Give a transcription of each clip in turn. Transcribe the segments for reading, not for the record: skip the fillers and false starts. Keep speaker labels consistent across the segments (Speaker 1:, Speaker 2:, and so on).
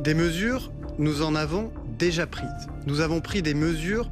Speaker 1: Des mesures, nous en avons déjà prises. Nous avons pris des mesures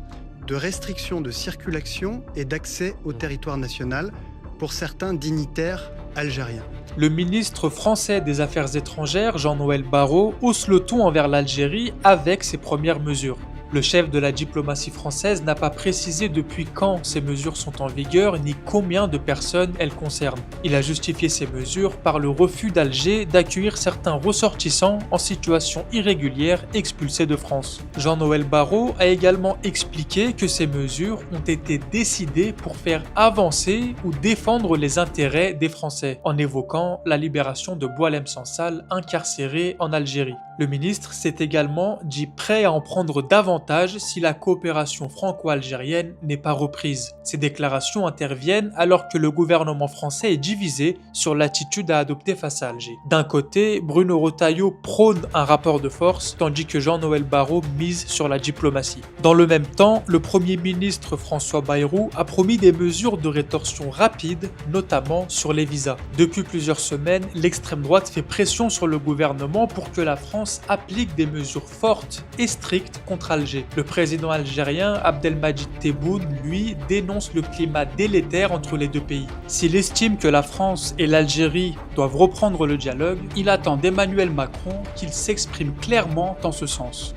Speaker 1: de restriction de circulation et d'accès au territoire national pour certains dignitaires algériens.
Speaker 2: Le ministre français des Affaires étrangères, Jean-Noël Barrot, hausse le ton envers l'Algérie avec ses premières mesures. Le chef de la diplomatie française n'a pas précisé depuis quand ces mesures sont en vigueur ni combien de personnes elles concernent. Il a justifié ces mesures par le refus d'Alger d'accueillir certains ressortissants en situation irrégulière expulsés de France. Jean-Noël Barrot a également expliqué que ces mesures ont été décidées pour faire avancer ou défendre les intérêts des Français, en évoquant la libération de Boualem Sansal incarcéré en Algérie. Le ministre s'est également dit prêt à en prendre davantage si la coopération franco-algérienne n'est pas reprise. Ces déclarations interviennent alors que le gouvernement français est divisé sur l'attitude à adopter face à Alger. D'un côté, Bruno Retailleau prône un rapport de force, tandis que Jean-Noël Barrot mise sur la diplomatie. Dans le même temps, le Premier ministre François Bayrou a promis des mesures de rétorsion rapides, notamment sur les visas. Depuis plusieurs semaines, l'extrême droite fait pression sur le gouvernement pour que la France applique des mesures fortes et strictes contre Alger. Le président algérien Abdelmadjid Tebboune, lui, dénonce le climat délétère entre les deux pays. S'il estime que la France et l'Algérie doivent reprendre le dialogue, il attend d'Emmanuel Macron qu'il s'exprime clairement dans ce sens.